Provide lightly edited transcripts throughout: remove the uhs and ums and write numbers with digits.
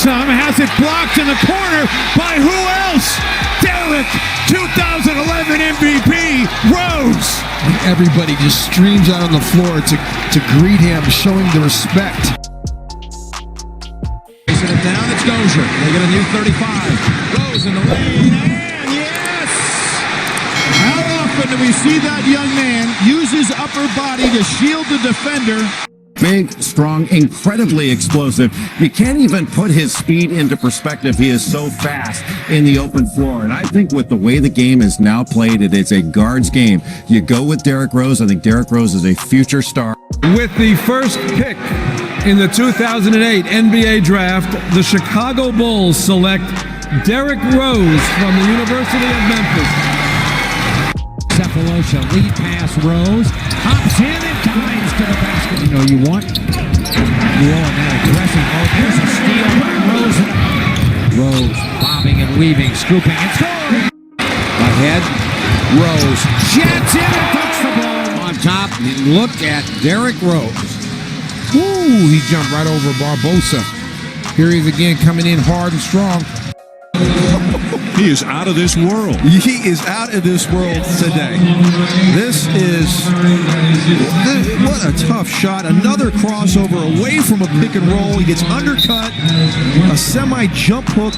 some, has it blocked in the corner by who else? Derrick, 2011 MVP, Rose. And everybody just streams out on the floor to greet him, showing the respect. Facing it down, it's Dozier. They get a new 35. Rose in the lead, and yes! How often do we see that young man use his upper body to shield the defender? Big, strong, incredibly explosive. You can't even put his speed into perspective. He is so fast in the open floor. And I think with the way the game is now played, it is a guards game. You go with Derrick Rose. I think Derrick Rose is a future star. With the first pick in the 2008 NBA draft, the Chicago Bulls select Derrick Rose from the University of Memphis. Cephalosha, lead pass, Rose, hops in and dives to the basket. You know you want. That aggressive. Oh, there's a steal by Rose. Rose bobbing and weaving, scooping and scoring. Ahead, Rose jets in and puts the ball on top. Look at Derrick Rose. Ooh, he jumped right over Barbosa. Here he is again, coming in hard and strong. He is out of this world. He is out of this world today. This is, what a tough shot. Another crossover away from a pick and roll. He gets undercut. A semi-jump hook.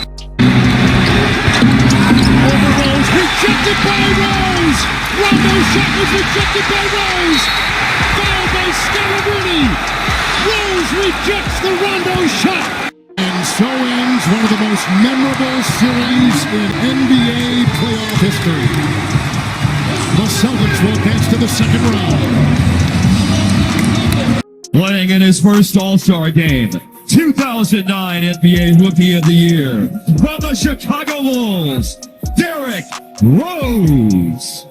Over Rose, rejected by Rose. Rondo's shot was rejected by Rose. Fouled by Scalabrine. Rose rejects the Rondo shot. And so ends one of the most memorable series in NBA playoff history. The Celtics will advance to the second round. Playing in his first All-Star game, 2009 NBA Rookie of the Year, from the Chicago Bulls, Derrick Rose.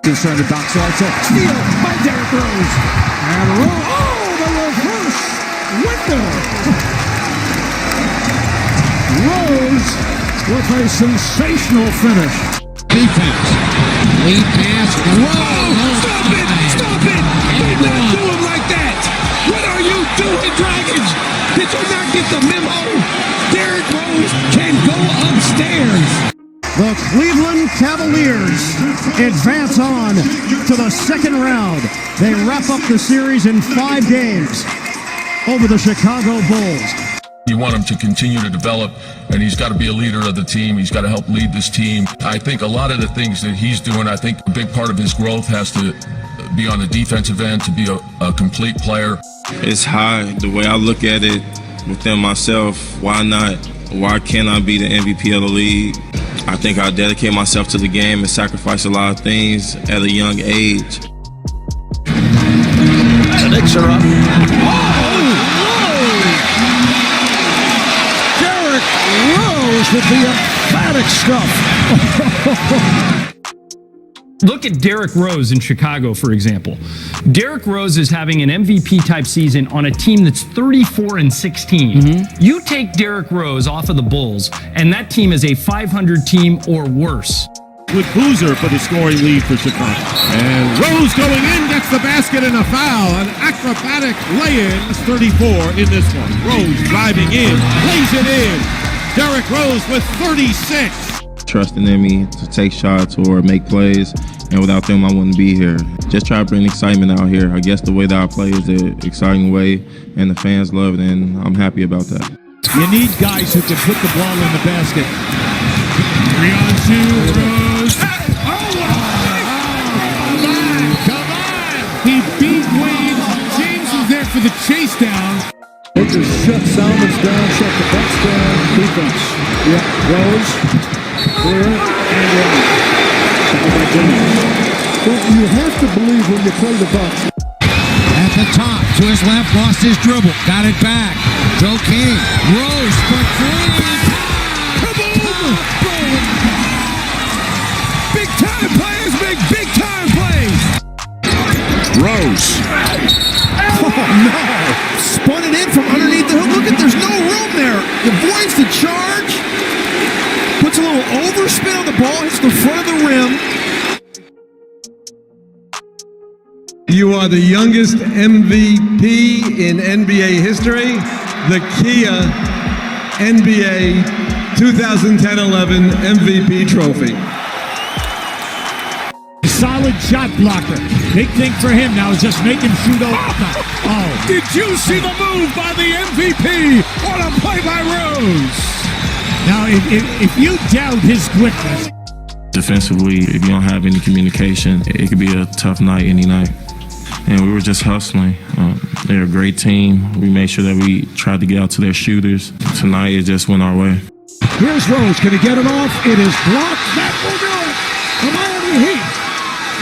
Concerned about also. Steal by Derrick Rose. And Rose, the reverse window. Rose with a sensational finish. Defense. Lead pass. Rose. Stop it! Stop it! Do not do him like that! What are you doing, Dragons? Did you not get the memo? Derrick Rose can go upstairs. The Cleveland Cavaliers advance on to the second round. They wrap up the series in 5 games over the Chicago Bulls. You want him to continue to develop, and he's got to be a leader of the team. He's got to help lead this team. I think a lot of the things that he's doing, I think a big part of his growth has to be on the defensive end, to be a complete player. It's high. The way I look at it within myself, why not? Why can't I be the MVP of the league? I think I dedicate myself to the game and sacrifice a lot of things at a young age. The Knicks are up. Rose with the emphatic stuff. Look at Derrick Rose in Chicago, for example. Derrick Rose is having an MVP-type season on a team that's 34-16. You take Derrick Rose off of the Bulls, and that team is a 500 team or worse. With Boozer for the scoring lead for Chicago. And Rose going in, gets the basket and a foul. An acrobatic lay-in, 34 in this one. Rose driving in, lays it in. Derrick Rose with 36. Trusting in me to take shots or make plays, and without them, I wouldn't be here. Just try to bring excitement out here. I guess the way that I play is an exciting way, and the fans love it, and I'm happy about that. You need guys who can put the ball in the basket. 3-on-2, Rose. Come on! He beat Wade. James is there for the chase down. They just shut Salmons down, shut the Bucks down. Defense. Yeah, Rose, clear, and right. Well, you have to believe when you play the Bucks. At the top, to his left, lost his dribble, got it back. Joe King, Rose for 3. Kaboom! Big time players make big time plays. Rose. Oh no! Spun it in from underneath the hook. Look at, there's no room there. Avoids the charge. Puts a little overspin on the ball, hits the front of the rim. You are the youngest MVP in NBA history. The Kia NBA 2010-11 MVP trophy. Solid shot blocker. Big thing for him now is just make him shoot over. Oh. Did you see the move by the MVP? What a play by Rose. Now, if you doubt his quickness. Defensively, if you don't have any communication, it could be a tough night any night. And we were just hustling. They're a great team. We made sure that we tried to get out to their shooters. Tonight, it just went our way. Here's Rose. Can he get it off? It is blocked. That will do it. The Miami Heat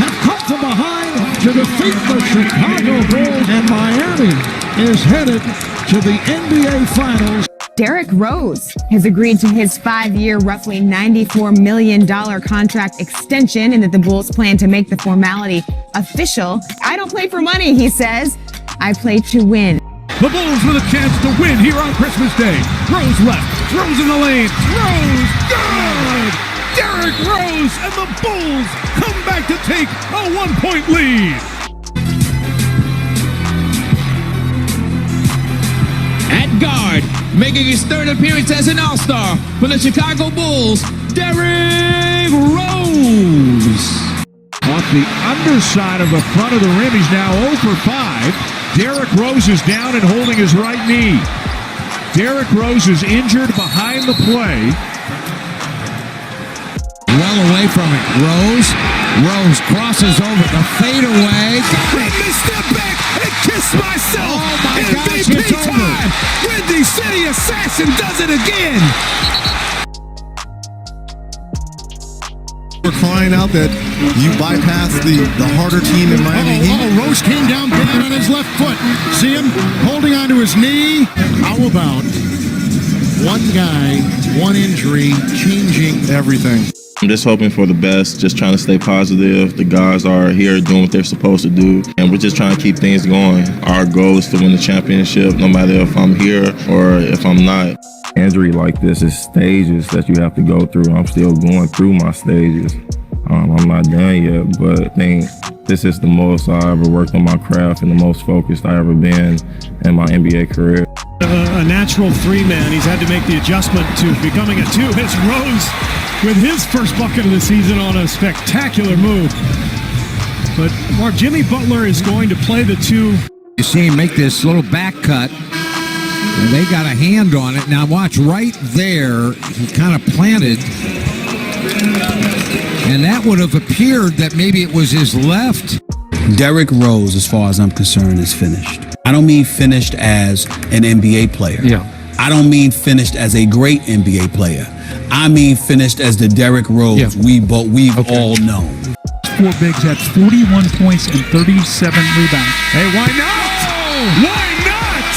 have come from behind to defeat the Chicago Bulls. And Miami is headed to the NBA Finals. Derrick Rose has agreed to his 5-year, roughly $94 million contract extension, and that the Bulls plan to make the formality official. I don't play for money, he says. I play to win. The Bulls with a chance to win here on Christmas Day. Rose left. Rose in the lane. Rose, good! Derrick Rose and the Bulls come back to take a 1-point lead. At guard, making his third appearance as an All-Star for the Chicago Bulls, Derrick Rose. Off the underside of the front of the rim, he's now 0 for 5. Derrick Rose is down and holding his right knee. Derrick Rose is injured behind the play. Well away from it. Rose crosses over the fadeaway. Let me step back and kiss myself. Oh my gosh, MVP it's over. time. Windy City Assassin does it again. We're crying out that you bypassed the harder team in Miami Heat. Rose came down bad on his left foot. See him holding onto his knee? How about one guy, one injury, changing Everything. I'm just hoping for the best, just trying to stay positive. The guys are here doing what they're supposed to do, and we're just trying to keep things going. Our goal is to win the championship, no matter if I'm here or if I'm not. Injury like this is stages that you have to go through. I'm still going through my stages. I'm not done yet, but I think this is the most I ever worked on my craft and the most focused I ever been in my NBA career. a natural three-man. He's had to make the adjustment to becoming a two. It's Rose with his first bucket of the season on a spectacular move. But Mark, Jimmy Butler is going to play the two. You see him make this little back cut. And they got a hand on it. Now watch right there. He kind of planted. And that would have appeared that maybe it was his left. Derrick Rose, as far as I'm concerned, is finished. I don't mean finished as an NBA player. Yeah. I don't mean finished as a great NBA player. I mean finished as the Derrick Rose we've all known. 4 bigs, that's 41 points and 37 rebounds. Hey, why not? Why not?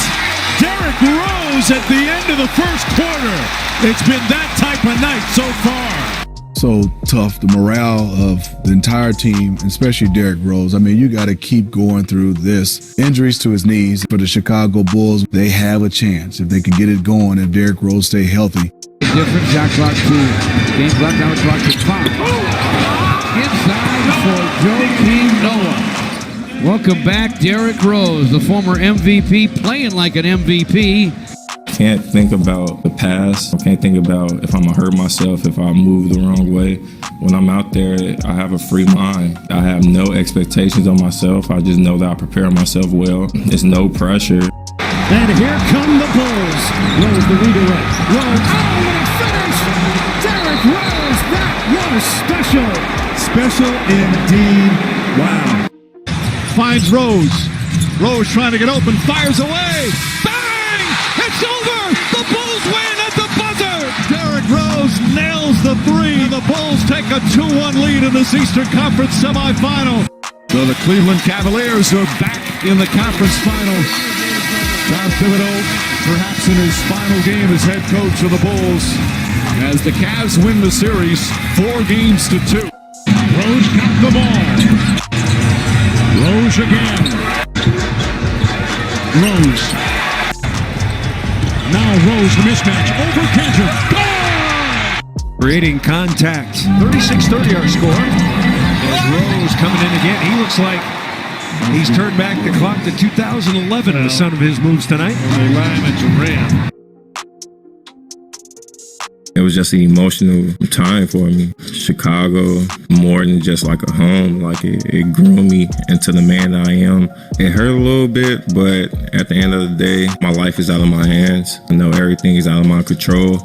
Derrick Rose at the end of the first quarter. It's been that type of night so far. So tough, the morale of the entire team, especially Derrick Rose. I mean, you got to keep going through this. Injuries to his knees. For the Chicago Bulls, they have a chance if they can get it going if Derrick Rose stay healthy. Different shot clock to game clock, now it's clock to 5. Inside for Joakim Noah. Welcome back, Derrick Rose, the former MVP, playing like an MVP. Can't think about the past. I can't think about if I'm gonna hurt myself, if I move the wrong way. When I'm out there, I have a free mind. I have no expectations on myself. I just know that I prepare myself well. There's no pressure. And here come the Bulls. Rose the redirect. Rose, what a finish! Derrick Rose, that was special. Special indeed. Wow. Finds Rose. Rose trying to get open, fires away. Bang! It's over! The Bulls win at the buzzer! Derrick Rose nails the three. The Bulls take a 2-1 lead in this Eastern Conference semifinal. So the Cleveland Cavaliers are back in the conference finals. John Thibodeau, perhaps in his final game as head coach of the Bulls, as the Cavs win the series 4-2. Rose got the ball. Rose again. Rose. Now Rose, the mismatch over Cantor. Creating contact. 36-30 our score. As Rose coming in again. He looks like he's turned back the clock to 2011 with some of his moves tonight. They rhyme and ram. was just an emotional time for me. Chicago, more than just like a home, like it grew me into the man that I am. It hurt a little bit, but at the end of the day, my life is out of my hands. I know everything is out of my control.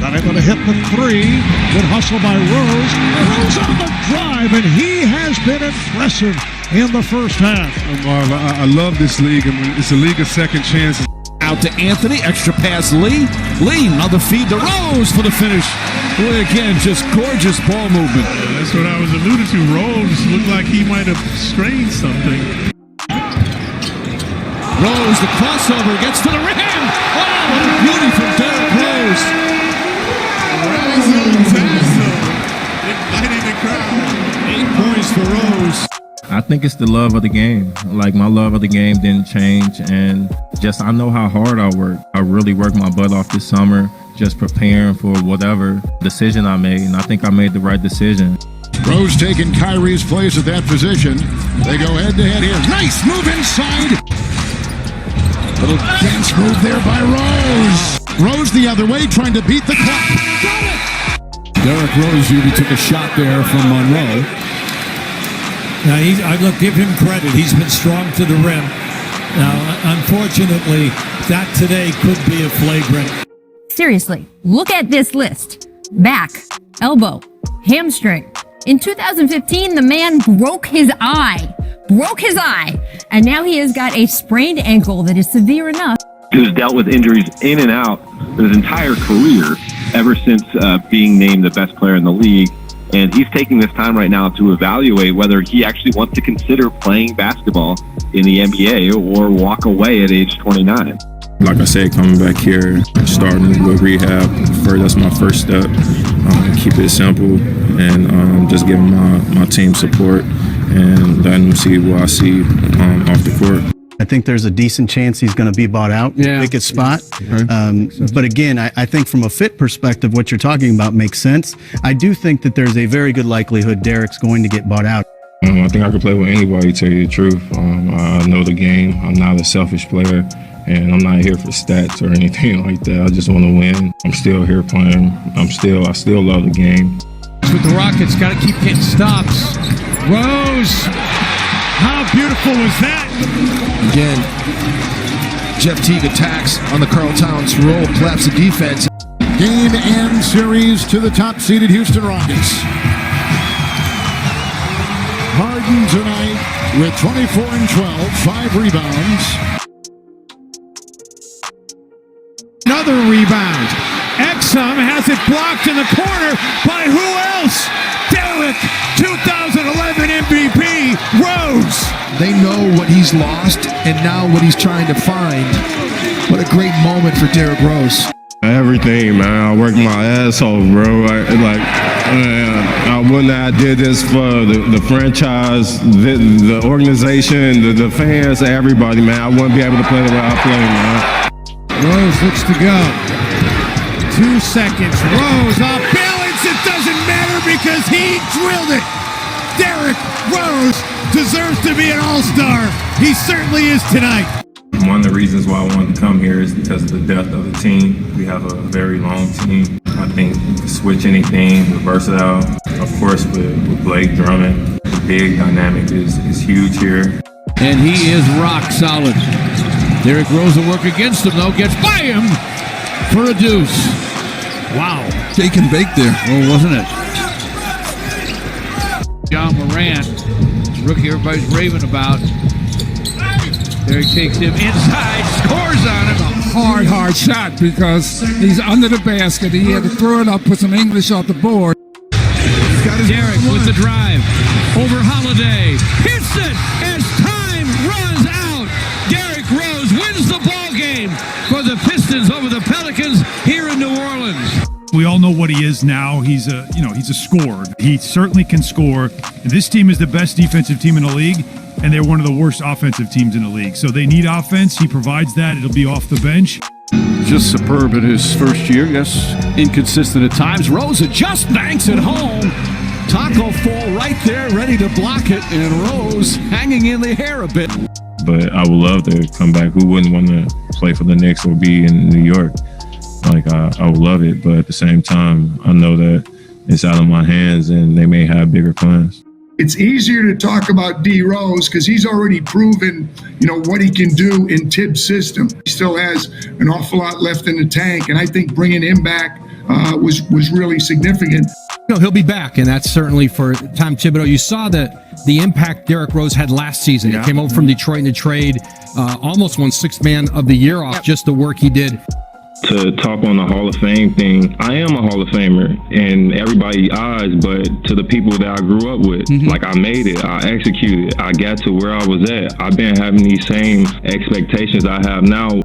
Not able to hit the three. Good hustle by Rose. Rose on the drive, and he has been impressive in the first half. Marv, I love this league. I mean, it's a league of second chances. Out to Anthony, extra pass Lee. Lee, another feed to Rose for the finish. Boy, again, just gorgeous ball movement. That's what I was alluding to. Rose looked like he might have strained something. Rose, the crossover, gets to the rim. Oh, what a beauty from Derrick Rose. Inviting the crowd. 8 points for Rose. I think it's the love of the game. Like, my love of the game didn't change, and just I know how hard I work. I really worked my butt off this summer, just preparing for whatever decision I made, and I think I made the right decision. Rose taking Kyrie's place at that position. They go head-to-head here. Nice move inside. Little dance move there by Rose. Rose the other way, trying to beat the clock. Got it! Derrick Rose really took a shot there from Monroe. Now, look, give him credit. He's been strong to the rim. Now, unfortunately, that today could be a flagrant. Seriously, look at this list. Back, elbow, hamstring. In 2015, the man broke his eye. And now he has got a sprained ankle that is severe enough. He's dealt with injuries in and out his entire career, ever since being named the best player in the league. And he's taking this time right now to evaluate whether he actually wants to consider playing basketball in the NBA or walk away at age 29. Like I said, coming back here, starting with rehab, that's my first step. Keep it simple and just giving my team support and letting them see what I see off the court. I think there's a decent chance he's going to be bought out, pick his spot. But again, I think from a fit perspective, what you're talking about makes sense. I do think that there's a very good likelihood Derrick's going to get bought out. I think I could play with anybody, to tell you the truth. I know the game. I'm not a selfish player, and I'm not here for stats or anything like that. I just want to win. I'm still here playing. I still love the game. With the Rockets, got to keep getting stops. Rose, how beautiful was that? Again, Jeff Teague attacks on the Karl Towns roll, collapse the defense. Game and series to the top-seeded Houston Rockets. Harden tonight with 24 and 12, 5 rebounds. Another rebound. Exum has it blocked in the corner by who else? Derrick, 2011 MVP, Rose. They know what he's lost and now what he's trying to find. What a great moment for Derrick Rose. Everything, man. I worked my ass off, bro. I wouldn't have did this for the franchise, the organization, the fans, everybody, man. I wouldn't be able to play the way I play, man. Rose looks to go. 2 seconds. Rose off balance. It doesn't matter because he drilled it. Derrick Rose deserves to be an all-star. He certainly is tonight. One of the reasons why I wanted to come here is because of the depth of the team. We have a very long team. I think we can switch anything, reverse it out. Of course, with Blake Drummond, the big dynamic is huge here. And he is rock solid. Derrick Rose will work against him, though. Gets by him for a deuce. Wow. Shake and bake there. Oh, wasn't it? John Morant, rookie everybody's raving about. Derrick takes him inside, scores on him. A hard shot because he's under the basket. He had to throw it up, put some English off the board. Derrick with the drive over Holiday. Hits it as time runs out. Derrick Rose wins the ball game for the Pistons over the Pelicans here in New Orleans. We all know what he is now. He's a scorer. He certainly can score. And this team is the best defensive team in the league, and they're one of the worst offensive teams in the league. So they need offense. He provides that. It'll be off the bench. Just superb in his first year. Yes, inconsistent at times. Rose just banks it home. Taco fall right there, ready to block it, and Rose hanging in the air a bit. But I would love to come back. Who wouldn't want to play for the Knicks or be in New York? Like, I would love it, but at the same time, I know that it's out of my hands and they may have bigger plans. It's easier to talk about D Rose because he's already proven, what he can do in Tibbs' system. He still has an awful lot left in the tank, and I think bringing him back was really significant. He'll be back, and that's certainly for Tom Thibodeau. You saw the impact Derrick Rose had last season. He came over from Detroit in the trade, almost won Sixth Man of the Year off just the work he did. To talk on the Hall of Fame thing, I am a Hall of Famer in everybody's eyes, but to the people that I grew up with, like I made it, I executed, I got to where I was at. I've been having these same expectations I have now.